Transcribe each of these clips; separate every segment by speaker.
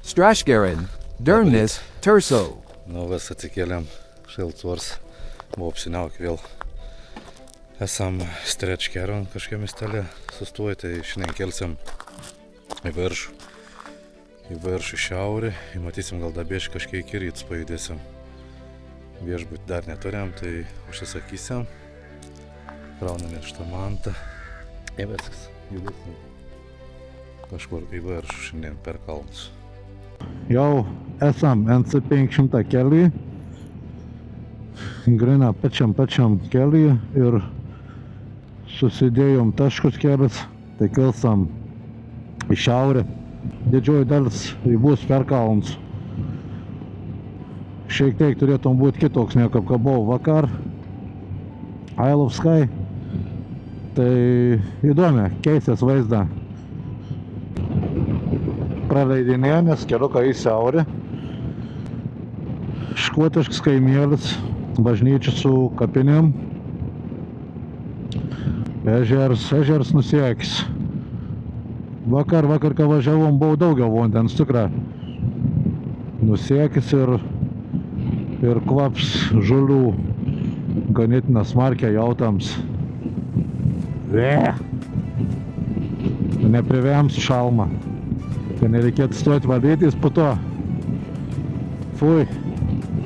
Speaker 1: Strashgaren, Dernis, Turso.
Speaker 2: Nu, vis atsikėlėm šiltvors, buvo apsiniauk vėl. Esam Strečkeron kažkokia miestelė sustoję, tai šiandien kelsim į viršų. Į viršų šiaurį, matysim gal dabėž kažkiek iki ryts pajudėsim. Viešbutį dar neturėjom, tai užsisakysim. Krauname šitą mantą. Ir viskas, judėsim kažkur į viršų šiandien per kalnus.
Speaker 3: Jau esam NC500 kely, grina pačiam kely ir susidėjom taškus kelias, tai kilsam į šiaurę. Didžioji dalis bus per kalnus. Šiek tiek turėtum būti kitoks, negu ką buvau vakar. Isle of Skye. Tai įdomi, keisės vaizdą. Praleidinėjomės keliuką į šiaurę. Škotiškas kaimėlis, bažnyčia su kapinėm. Ežeras nusiekis. Vakar, kai važiavom, buvo daugiau vandens, tikrai. Nusiekis ir kvaps žolių ganėtina smarkiai jautams. Neprivems šalmą. Kad nereikėtų stoti valytis po to. Fui.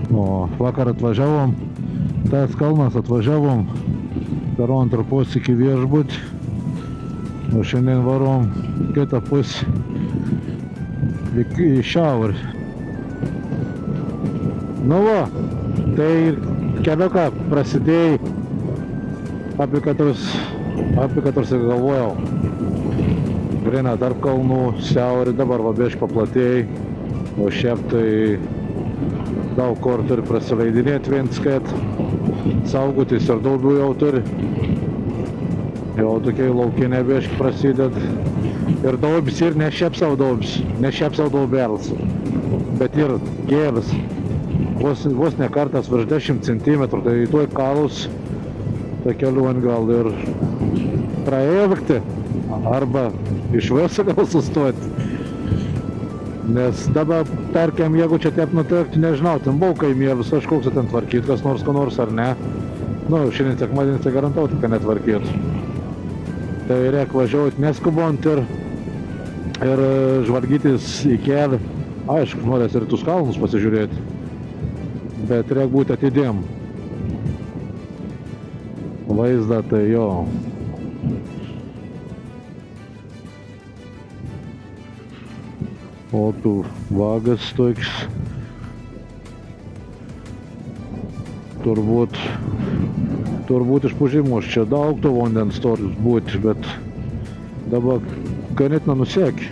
Speaker 3: O vakar atvažiavom, tas kalnas atvažiavom per antrą pusę iki viešbutį. O šiandien varom kitą pusę į šiaurę. Nu va, tai keliuką prasidėjai apie 4 galvojau. Grina tarp kalnų, šiaurė, dabar va biškį paplatėjai, o šiaip tai daug kur turi prasileidinėti viens, kad saugotis ir daugiau jau turi. Jau tokiai laukinė biškį prasideda. Ir daubis, ir ne šiaip savo daubelis, bet ir gėlis. Vos ne kartas virš 10 cm, tai tuoj kalus, tai keliuon gal ir praėvakti, arba iš viso gal sustoti. Nes dabar, tarkim, jeigu čia taip nutekti, nežinau, ten buvo kaimėlis, kažkoks ten tvarkyt, kas nors, ko nors ar ne. Nu, šiandien sekmadienis tai garantuoti, kad netvarkyt. Tai reik važiuoti neskubant ir žvalgytis į kelią. Aišku, norės ir tus kalnus pasižiūrėti. Bet reik būti atidėm. Vaizdą tai jo. Opių vagas toks. Turbūt iš pužimus čia daug to vandens turi būti, bet dabar ganėtina nusiekė.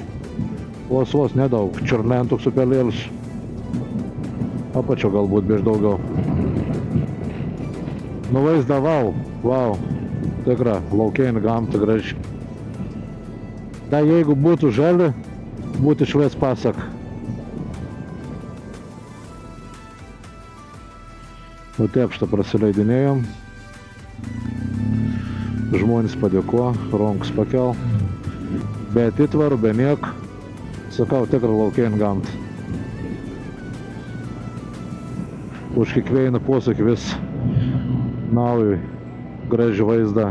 Speaker 3: Vos nedaug. Čiurlen toks upelėlis. Apačio galbūt biš daugiau. Nu vaizdą vau. Tikra, laukinė gamta graži. Da jeigu būtų žali, būtų išvės pasak. O taip šitą prasileidinėjom. Žmonės padėko, ronkus pakel. Be atitvarų, be niek. Sakau, tikra laukinė gamta. Už kiekvieną posūkį vis naują gražų vaizdą.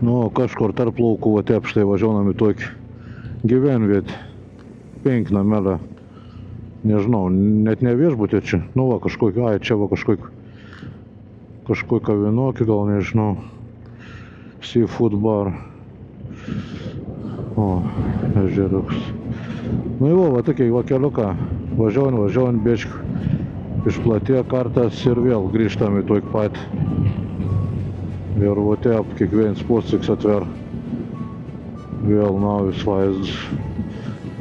Speaker 3: Nu, kažkur tarp laukų, va taip štai važiuojam į tokį gyvenvietę. 5 namelę. Nežinau, net ne viešbutė čia. Nu va, čia va kažkokį kavinokį, gal nežinau. Seafood bar. O, ežeriuks. Nu va, tokiai va keliuką. Važiuojam biškį. Išplatėjo kartas ir vėl grįžtam į tokį patį. Ir va taip, kiekvienas posūkis atver. Vėl naujas vaizdas.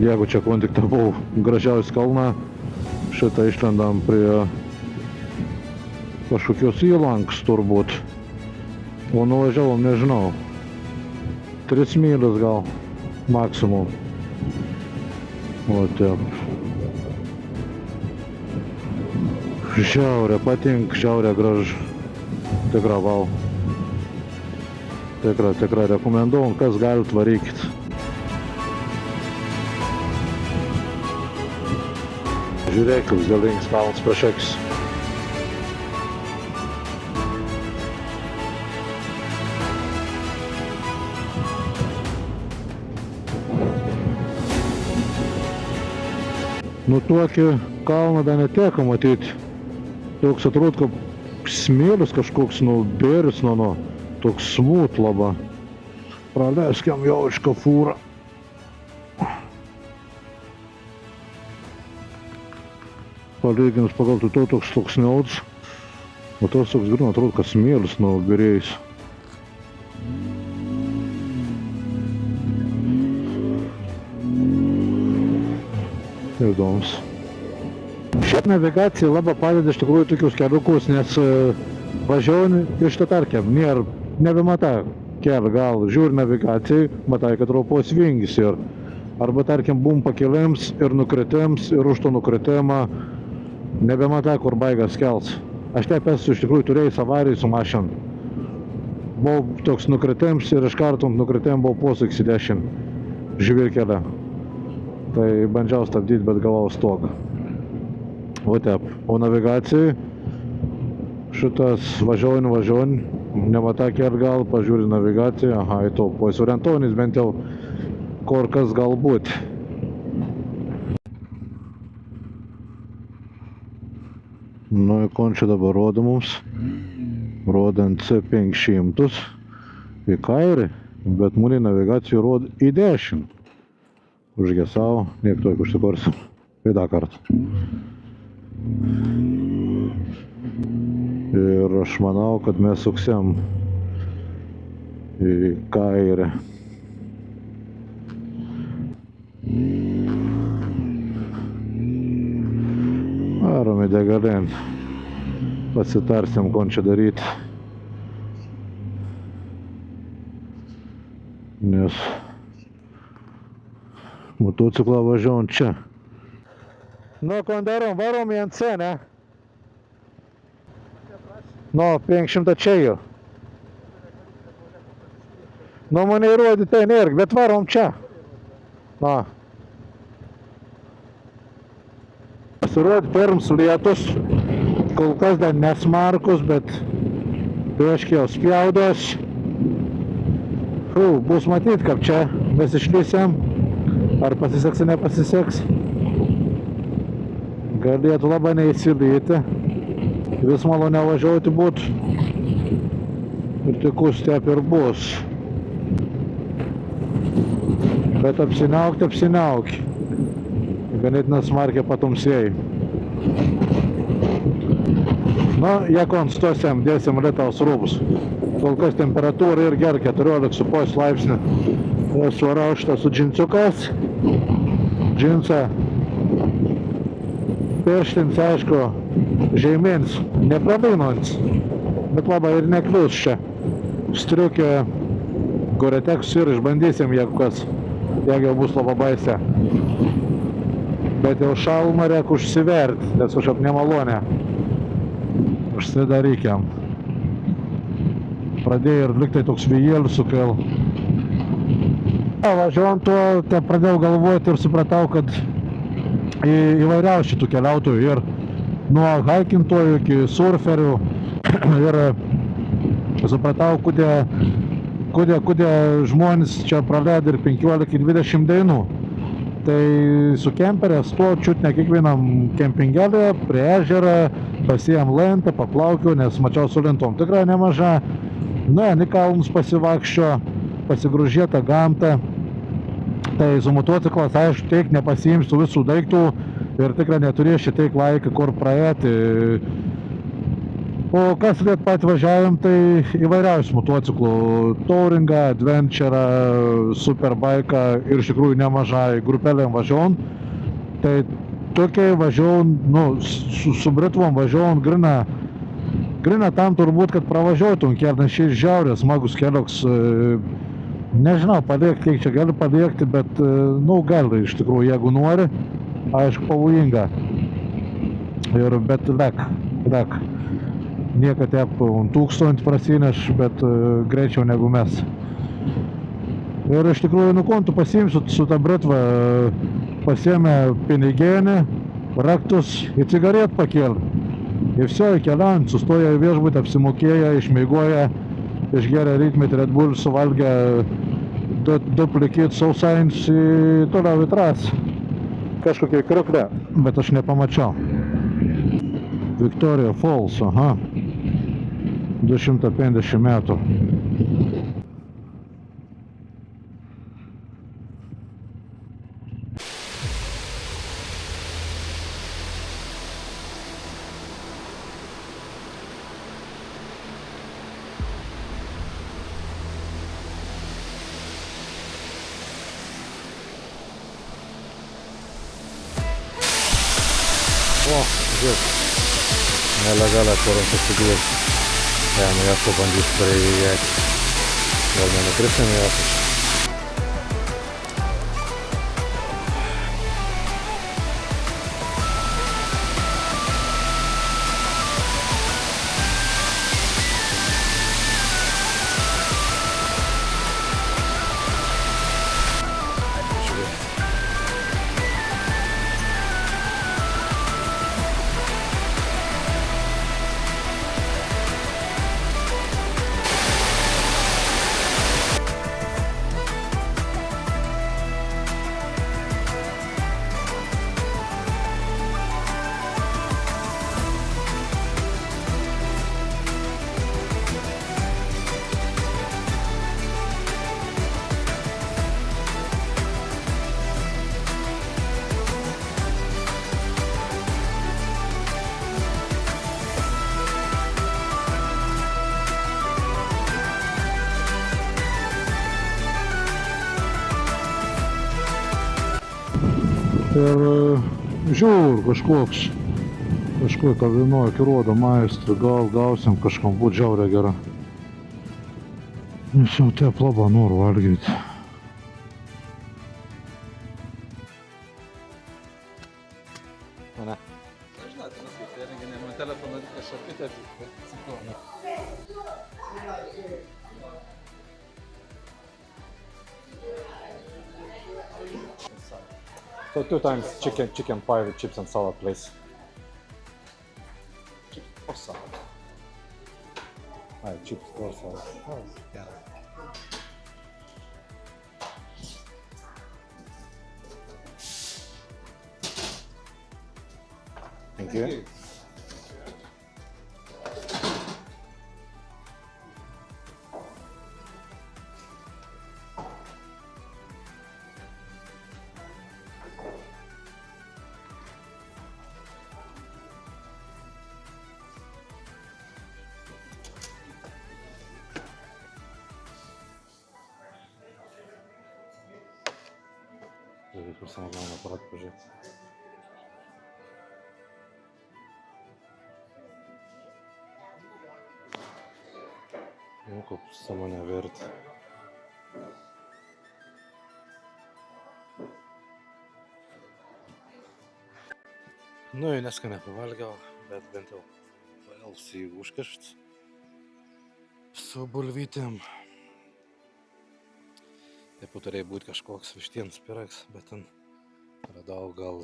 Speaker 3: Jeigu čia kon tik tapau gražiausias kalną, šitą išlendam prie kažkokios įlanks turbūt. O nuvažiavom, nežinau. 3 mylius gal maksimum. O taip. Šiaurė patinka, šiaurė gražu. Tikra vau. Tikra rekomenduojam, kas galit varykit. Žiūrėk, koks galingas kalnas prieš akis. Nu tokį kalną dar neteko matyti. Toks atrodo, kaip smėlis kažkoks, nu, bėris, nu, toks smūt labai. Praleiskiam jau iš kafūrą. Palyginus pagal tai toks sluoksniauts, o tas toks grūna atrodo, kad smėlis, nu, bėrėjais. Įdomus. Šiaip navigacija labai padeda iš tikrųjų tokius keliukus, nes važiuoju iš to tarkim, nebematai kelią, gal žiūri navigacijai, matai, kad ropos vingis ir arba tarkim bum pakeliams ir nukritėms ir už to nukritimą nebematai, kur baigas kels. Aš taip esu iš tikrųjų turėjęs avarijų su mašina. Buvau toks nukritėms ir iš karto nukritėm buvau posūkis į dešinę žvyrkelę. Tai bandžiau stabdyti, bet gavau stogą. O taip, o navigacijai šitas važiuoju, nematai kelią gal, pažiūri navigaciją, aha, į to, pasiorientuonis bent jau kur kas galbūt. Nu, į kon čia dabar rodo mums, rodant C500 į kairį, bet mūlį navigacijų rodo į dešinę. Užgesau, niek tuoj užsikorsiu. Ir dar kartą. Ir aš manau, kad mes suksim į kairę. Varom į degalin. Pasitarsim, ko čia daryti. Nes motociklą važiuojant čia. Nu, ko darom, varom į NC, ne? Nu, 500 čia jau. Nu, mane įrodė tai nerg, bet varom čia. Nu. Pasirodė pirms lietus, kol kas dar nesmarkus, bet prieškai jau spjaudos. Bus matyt, kaip čia mes išlysim. Ar pasiseks, ar nepasiseks. Galėtų labai neįsilyti. Vis maloniau važiuoti būt. Ir tikus taip ir bus. Bet apsiniauk. Ganėtinai smarkiai patumsėjai. Na, jekon stosiam, dėsim lietaus rūbus. Kol kas temperatūra ir ger 14,5 laipsnių. Esu rauštas su džinsiukas. Džinsą pirštins, aišku, žemins, neprabinons, bet labai ir neklius čia. Striukė Gore-Tex ir išbandysim, jeigu kas, jeigu jau bus labai baisė. Bet jau šalmą reikia užsiverti, nes kažkaip nemalonė. Užsidarykiam. Pradėjo ir liktai toks vėjėlis sukėl. Važiuojant tuo, pradėjau galvoti ir supratau, kad įvairiausių tų keliautojų ir nuo haikintojų iki surferių ir supratau, kodėl žmonės čia praleido ir 15-20 dienų. Tai su kemperė stoviu čiut ne kiekvienam kempingelį, prie ežerą, pasiėm lentą, paplaukiau, nes mačiau su lentom tikrai nemaža. Na, į kalnus pasivakščio, pasigrožėta gamta. Tai su motociklas, aišku, tiek nepasiimsiu visų daiktų ir tikrai neturėsiu tiek laiką, kur praėti. O kas liet pat važiavom, tai įvairiausių motociklų. Touringą, Adventurą, Superbike'ą ir iš tikrųjų nemažai grupelėm važiavom. Tai tokiai važiavom, nu, su Britvom važiavom grina tam turbūt, kad pravažiuotum kelią, nes šis žiaurės smagus keliuks. Nežinau, padėkti, kiek čia gali padėkti, bet, nu, gali iš tikrųjų, jeigu nori, aišku, pavojinga. Bet lek. Niekad tiek 1000 prasineš, bet greičiau negu mes. Ir iš tikrųjų, nu, kontų pasiimsiu su ta britva, pasiėmė pinigėnį, raktus į cigaret pakėl. Ir viso, keliant, sustoja į viešbutį, apsimokėję, išmeigoję, išgeria rytmetį Red Bull, suvalgę du plikit sausainius į toliau į trasą. Kažkokia kriuklė, bet aš nepamačiau. Victoria Falls, aha. 250 metų. O, žiūrėk. Nelegalią kurą pasigūrės. Nu jas pabandys praėjėti. Gal nenukrisim jas. Ir žiūr, kažkokia kavinoja kiruoda maistra, gal gausim kažkam būt žiaurė gera. Nes jau te plabą noriu valgyti.
Speaker 2: Ne. Žinot, tai renginė man telefoną šarpytę, bet atsiprašau.
Speaker 4: So 2 times chicken pie with chips and salad, please.
Speaker 2: Chips or salad?
Speaker 4: Chips or salad.
Speaker 2: Oh, yeah.
Speaker 4: Thank you.
Speaker 2: Kur самое главное аппарат пожить. Nu, kaip sąmonę vert. Nu, jau neskanę pavalgiau, bet bent jau pailsį užkašt su bulvytėm. Taip turėjo būti kažkoks vištienos pyragas, bet ten radau gal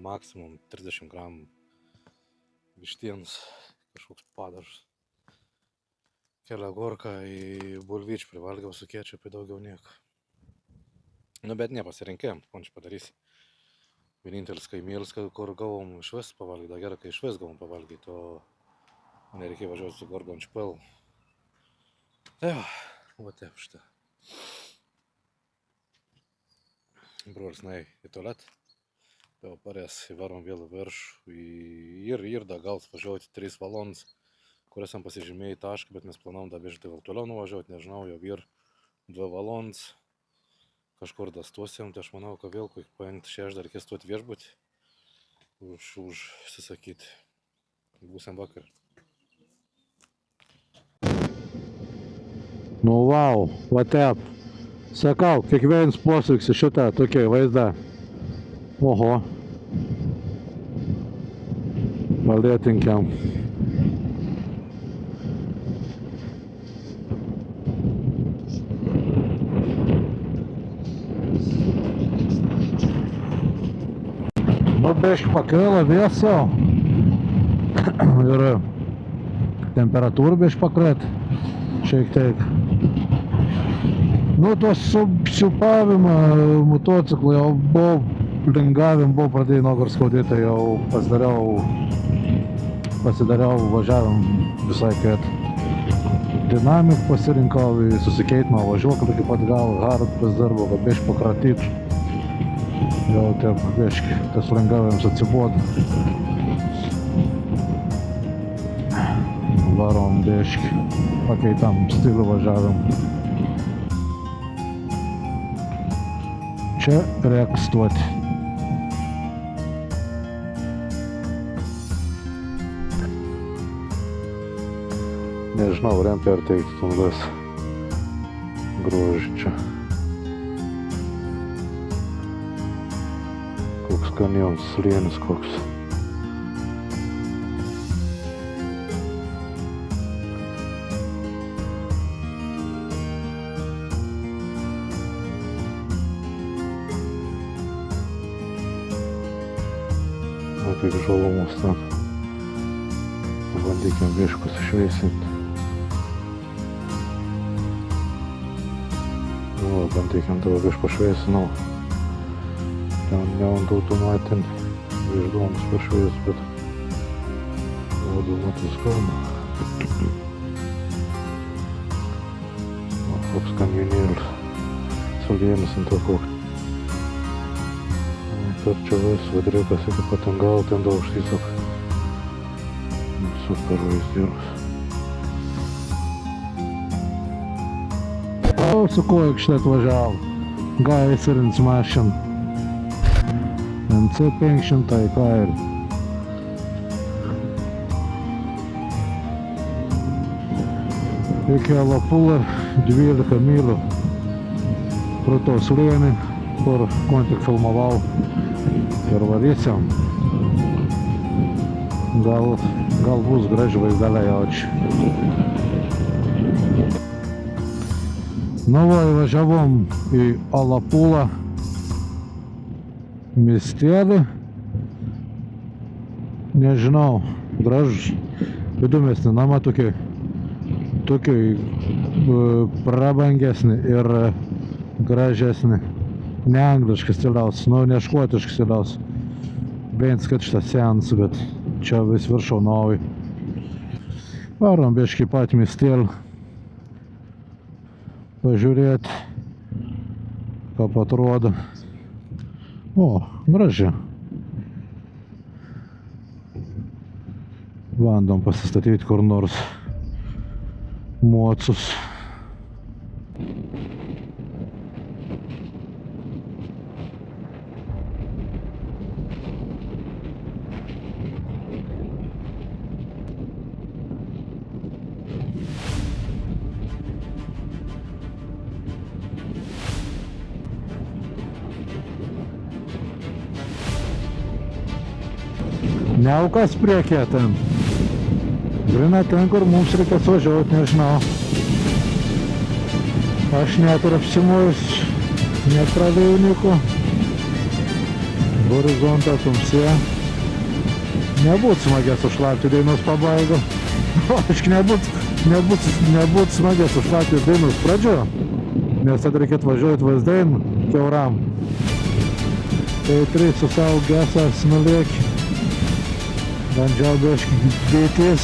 Speaker 2: maksimum 30 gramų vištienos, kažkoks padažas. Kelią gorką į bulvyčių privalgiau su kečupu, daugiau nieko. Nu, bet nepasirinkėm, ko čia padarysi. Vienintelis kaimėlis, kur gavom išvis pavalgyti, da gerai, kai išvis gavom pavalgyti, o nereikėjo važiuoti su gorgon špel. Tai va taip šitą. Brolis nuėjo į tualetą, jau parės įvarom vėl į viršų ir da gal važiuoti 3 valandas, kurias jam pasižymėjai tašką, bet mes planavom da vežti gal toliau nuvažiuoti, nežinau, jau ir 2 valandas kažkur da stosim, tai aš manau, kad vėl kaip paimti 6 dar reikės stoti viešbutį, užsisakyti. Būsim vakar.
Speaker 3: Nu, wow, va taip. Sakau, kiekvienas posūkis į šitą tokį vaizdą. Oho. Palėtinkiam. Nu, biškį pakėlė vėso. Ir temperatūra biškį pakrėt. Šiek tiek. Nu, tos siupavimą motociklų jau buvo lingavim, buvo pradėjai nuogar skaudėti, tai jau pasidariau važiavim visai kad. Dinamik pasirinkau, susikeitimą važiuoklį iki pat galo, hard pasidarbo, kad biškį pakratyt. Jau taip biškį, tas lengavėms atsibodo. Varom biškį, pakeitam stilių važiavim. Čia reikia stoti. Nežinau, reikia perteikti tungas. Grožį čia. Koks kanjons, slėnis koks. Kaip žalumus ten. Pabandykim biškį pasišveisinti. Nu, bandykim tavo biškį pašveisinau. Ten ne ant automatin viždoms pašveis, bet automatis kalba. Koks kanjonėlis. Saulėjimas ant to koks. Per čia vis vadrikas iki patengal, ten daug štisok. Super vaizdirus. O, su kojak šitą atvažiavo. Gaisrins mašin. MC 500 kair. Iki Alapula 12 mylių. Pro to slėnį, kur tik filmavau. Ir varysim. Gal bus graži vaizdeliai jaučiu. Nu va, įvažiavom į Alapulą miestelį. Nežinau, gražus. Įdomesnį namą tokį prabangesnį ir gražesnį. Ne angliškas stiliaus, nu ne škotiškas stiliaus. Bent kad šitas senas, bet čia vis viršau nauji. Varom biškį pat miestelį. Pažiūrėti, kaip atrodo. O, graži. Bandom pasistatyti kur nors mocus. Neukas priekė ten. Grina ten, kur mums reikės važiuoti, nežinau. Aš net ir apsimojus nepradėjau nieko. Horizontą tamsė. Nebūt smagės užšlapti dainos pabaigą. Aš nebūt smagės užšlapti dainos pradžio. Nes tada reikėtų važiuoti vaizdain kiauram. Tai 3 su savo gesas nulėki. Bandžiau biškį dėties.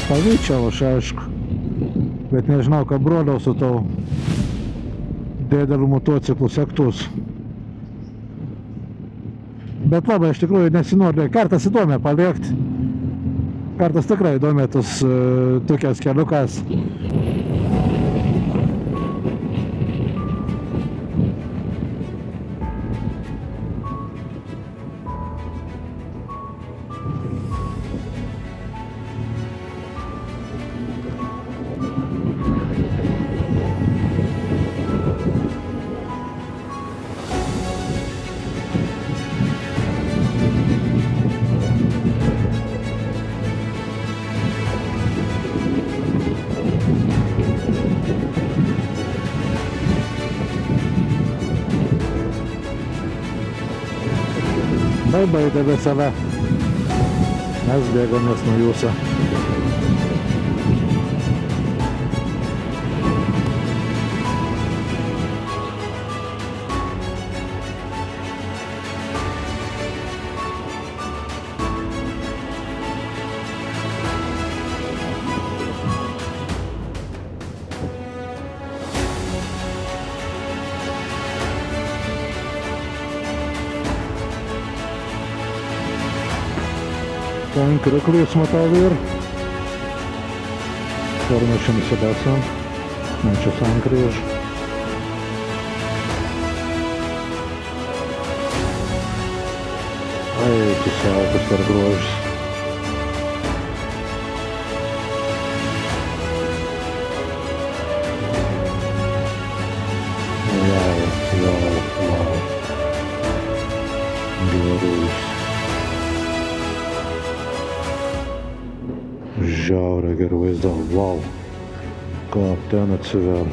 Speaker 3: Pavyčiau aš aišku. Bet nežinau, ką broliau su tau dėdelių motociklų sektus. Bet labai iš tikrųjų nesinori. Kartas įdomiai paliekti. Kartas tikrai įdomiai tokias keliukas. Baigia be save. Mes bėgamės nuo jūsų. Ten krūklys matau ir Парничим сідаться, наче санкріж. Ай, ти сяти перегруєш. Вау. Беларусь. Žiauriai gerai vaizdą, vau, kaip ten atsiver.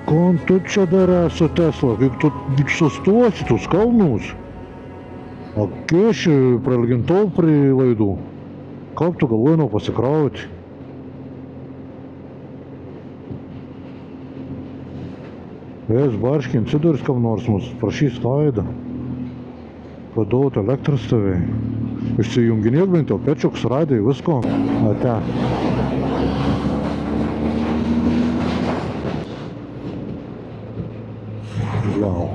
Speaker 3: Kon tu čia darai su Tesla, kaip tu sustosi tus kalnus? O kėši pralgintov prie laidų, kaip tu galvoji nuo pasikrauti? Vėjas barškiai atsidurs kam nors mus, prašys laidą. Paduot elektrą stovėjai. Išsijunginėk bent jau pečiuks, radai, visko. Ate. Vau.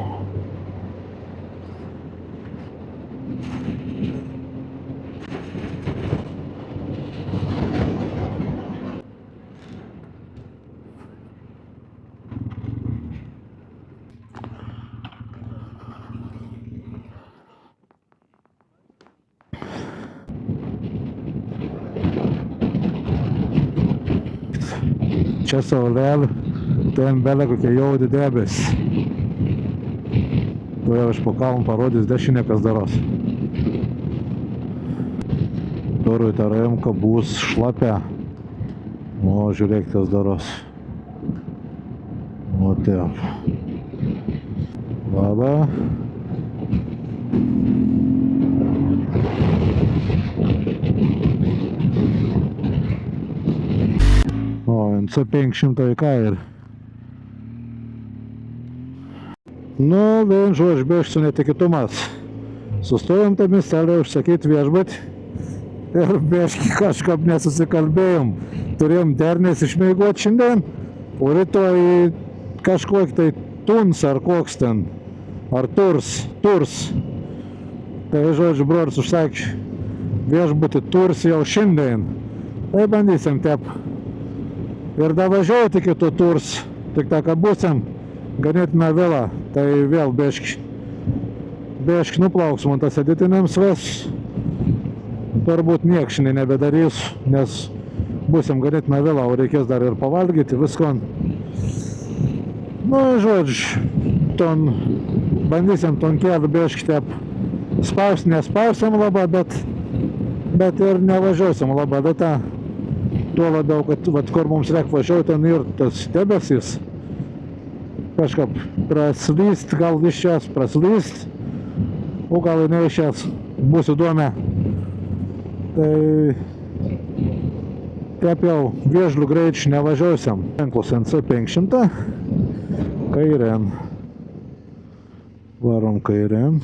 Speaker 3: Čia saulėlė, ten belė kokie jaudi debes. Tuoj aš po kalną parodys dešinė, kas daros. Turui ta raimka bus šlapia. O, žiūrėk, kas daros. O, taip. Labą. O, NC500 ką ir. Nu, vien žodžiu, bėgsiu netikėtumas. Sustojom tą miestelį užsakyti viešbutį ir bėžki kažkaip nesusikalbėjom. Turėjom dernės išmėgoti šiandien, o rytoj kažkokį tai tuns ar koks ten, ar turs. Tai žodžiu, brolis užsakė viešbutį turs jau šiandien. Tai bandysim tep. Ir davažiuoti iki tų turs, tik tą, kad būsim ganėtina vėla, tai vėl bėžk nuplauks man tas editiniams ves. Turbūt niekšinį nebedarys, nes būsim ganėtina vėla, o reikės dar ir pavalgyti visko. Nu, žodžiu, bandysim ton kelią bėžk tep. Nespausim labai, bet ir nevažiuosim labai datą. Tuo labiau, kad kur mums reikia važiuoti, ten ir tas debesis. Kažkaip praslyst, gal iš šias praslyst, o gal ne iš šias bus įdomi. Tai taip jau vėžlių greičių nevažiuosim. Ženklus NC500, kairėn. Varom kairėn.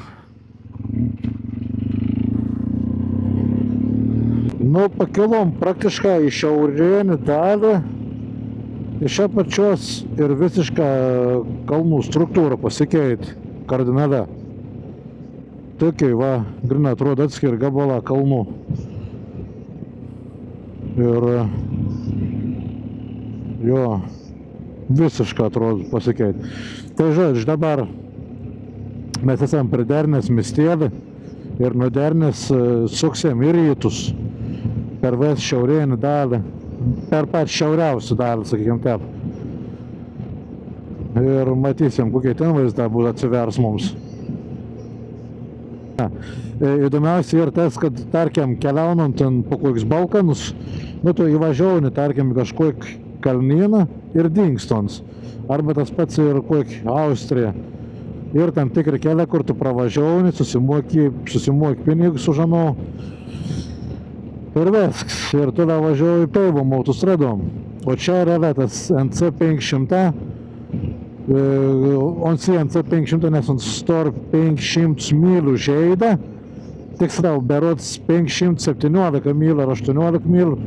Speaker 3: Nu, pakilom praktiškai į šiaurinį dalį, iš apačios ir visišką kalnų struktūrą pasikeitė kardinale. Tokiai va, grina atrodo atskiri gabalą kalnų. Ir jo, visiškai atrodo pasikeitė. Tai žodžiu, dabar mes esam prie Dernės miestelį ir nuo Dernės suksim į rytus. Per vis šiaurinį dalį, per pat šiauriausią dalį, sakykim taip. Ir matysim, kokie ten vaizdą bus atsivers mums. Įdomiausia ir tas, kad, tarkim, keliaunant ten po kokius Balkanus, nu, tu įvažiuoji, tarkim, kažkokį kalnyną ir dingstons. Arba tas pats ir kokį Austriją. Ir tam tikri kelią, kur tu pravažiuoji, susimoki pinigus už anų. Ir viskas. Ir tu važiuoji peivom autostradom. O čia yra tas NC 500. On NC 500, nes on stor 500 mylių žaida. Tiksliau, berods 517 mylių ar 18 mylių.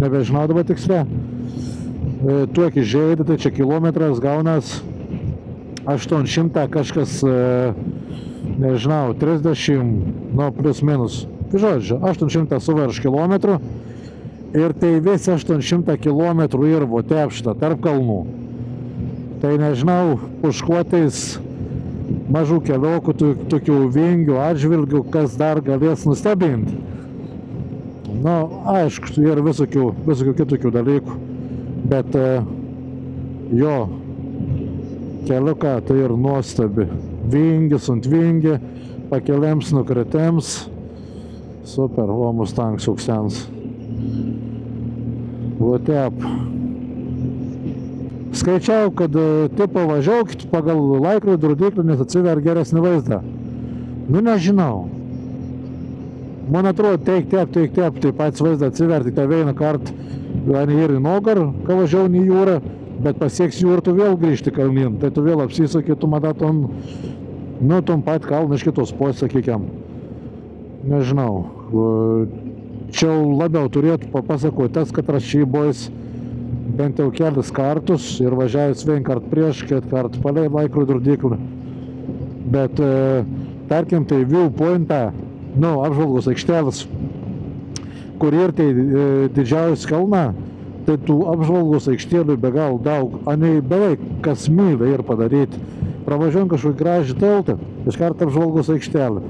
Speaker 3: Nebežinau dabar tiksliau. Tuokį žaida, tai čia kilometras gaunas 800 kažkas, nežinau, 30, nu, plus minus. Tai žodžiu, 800 su virš kilometrų. Ir tai visi 800 kilometrų ir tepšta tarp kalnų. Tai nežinau, puškuotais mažų keliokų, tokių vingių atžvilgių, kas dar galės nustebinti. Nu, aišku, ir visokių kitokių dalykų. Bet jo, keliuką tai ir nuostabi. Vingis ant vingi, pakeliams, nukritėms. Super, o Mustang suksens. Tep. Skaičiau, kad tipo važiuokit pagal laikrodį rodiklį, nes atsiver geresnį vaizdą. Nu, nežinau. Man atrodo, teik tep, tai pats vaizdą atsiver, tik tai vieną kartą ir į Nogar, kai važiavau į jūrą, bet pasieks jūrą, tu vėl grįžti kalnin, tai tu vėl apsisakė, tu matai tom pat kalną iš kitos pusės, sakykiam. Nežinau. Čia labiau turėtų papasakoti tas, kad raščiai bojas bent jau kelis kartus ir važiavęs vien kart prieš, ket kart palei laikrodį rodiklį. Bet, tarkim, tai viewpointą, apžvalgos aikštelis, kur ir tai didžiausias kalna, tai tų apžvalgos aikštelių be gal daug, anei beveik kas mylė ir padaryti. Pravažiuojant kažkokį gražį teltą, iškart apžvalgos aikštelį.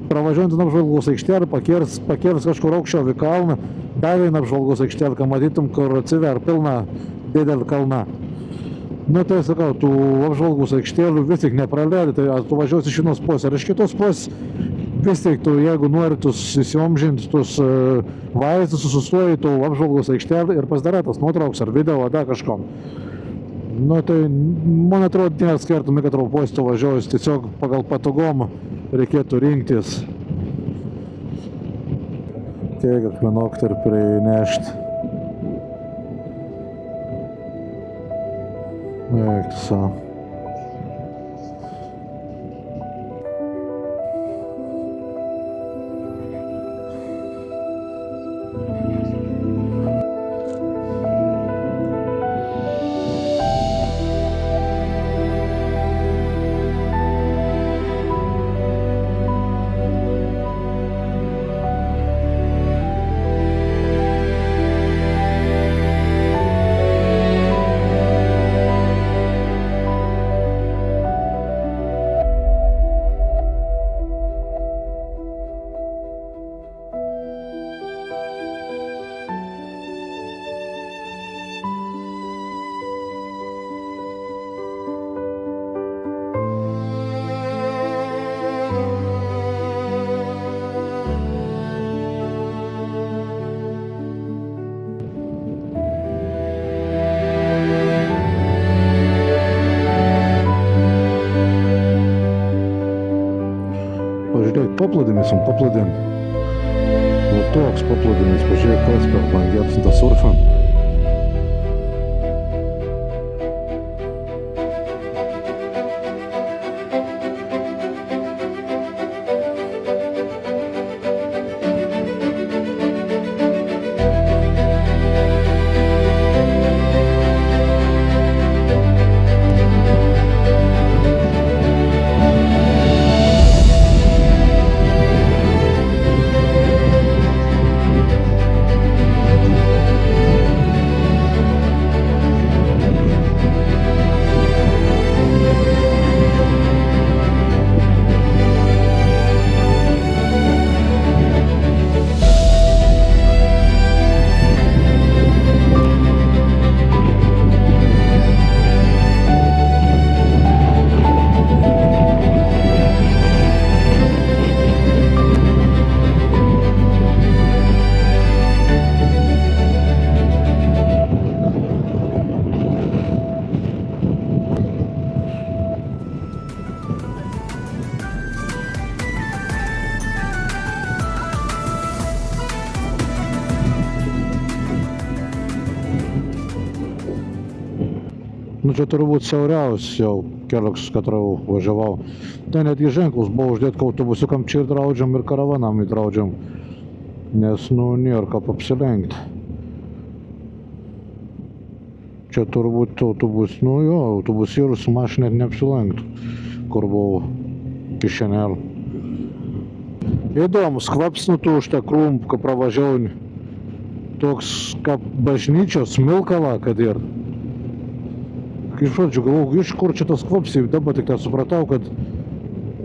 Speaker 3: Pravažiuojant apžvalgos aikštelį, pakėlis kažkur aukščiau į kalną, dar vieną apžvalgos aikštelį, kad matytum, kur atsiver pilna didelį kalną. Nu tai sakau, tų apžvalgos aikštelių vis tik nepraleidai, tai tu važiuosi iš vienos pusės ar iš kitos pusės, vis tik tu, jeigu nori įsiomžinti tus vaizdus, sustoji tų apžvalgos aikštelį ir pasidarai tas nuotrauks ar video, ar dar kažkom. Nu tai, man atrodo, nėra skirtumai, kad trauposti važiuojus, tiesiog pagal patogomą reikėtų rinktis. Kiek akmenokti ir prinešti. Eik tu savo. Paplūdimys, paplūdim. O toks paplūdimys, pažiūrėk, kas per bangį apsintą surfą. Nu čia turbūt siauriausias jau kelias, katrą važiavau. Tai netgi ženklus buvo uždėt, kad autobusiukam čia ir draudžiam, ir karavanam įdraudžiam. Nes, nu, nėra ką apsilenkt. Čia turbūt autobusėrų su mašina net neapsilenktų, kur buvo kišenėlė. Įdomus kvaps už tą krūm, kai pravažiavau. Toks kaip bažnyčios smilkala, kad ir. Iš žodžių, galvoju, iš kur čia tas kvaps, dabar tik tą supratau, kad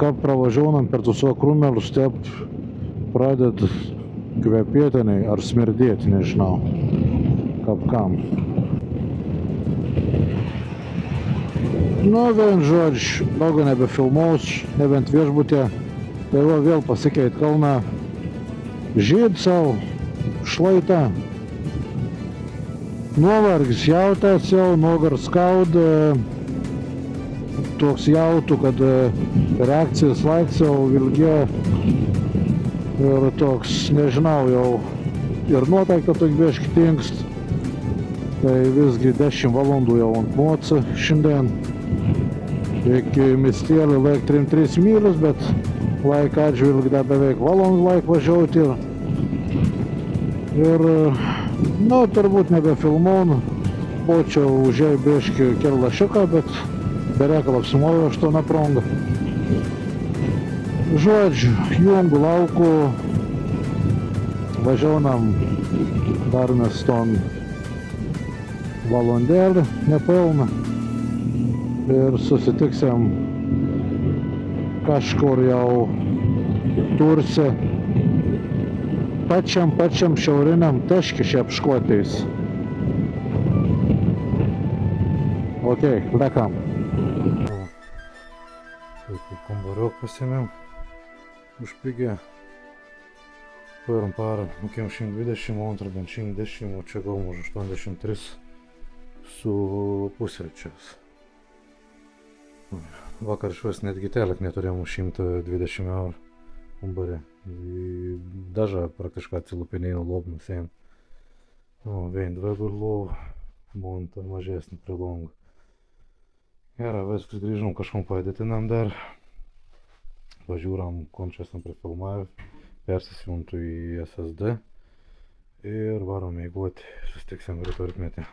Speaker 3: kaip pravažiaunam per tų savo krūmelius, taip pradėt kvepėtiniai ar smerdėti, nežinau, kaip kam. Nu, vien žodžiu, daugiau nebefilmaus, nebent viešbutė. Tai va vėl pasikeit kalną, žyd savo, šlaitą. Nuovargis jautas jau, nuogar skauda, toks jautų, kad reakcijas laiks jau ilgė ir toks, nežinau, jau ir nuotaika tokia biškį tingst. Tai visgi 10 valandų jau ant moca šiandien. Iki miestelio laik 3 mylius, bet laik atžvilgi dar beveik valandą laik važiuoti ir nu, turbūt nebefilmau, čia užėjau biškį kerlašiuką, bet bereikal apsimoviau aš to naprongą. Žodžiu, jungu lauku, važiaunam dar mes ton valandėlį, nepilną. Ir susitiksim kažkur jau Turse, pačiam šiauriniam taške šiaip Škotijos. Ok, lekam.
Speaker 2: Tokį kambariok pasiėmėm už pigę. Pirm parą mokėjom 120, o antrą bent 110, o čia gavom už 83 su pusryčiais. Vakar išvis netgi telek neturėjom už 120 eurų kambarį. Dažą praktiškai atsilupinėjau lobną sėm. Vien dvegu ir lovą, būnt ar mažesnį prie longų. Gerai, viskas grįžom kažkom padėtinam dar. Pažiūram, končią esam prifilmavę, persisijuntų į SSD ir varom mėgoti, susitiksim rytoj rytmetį.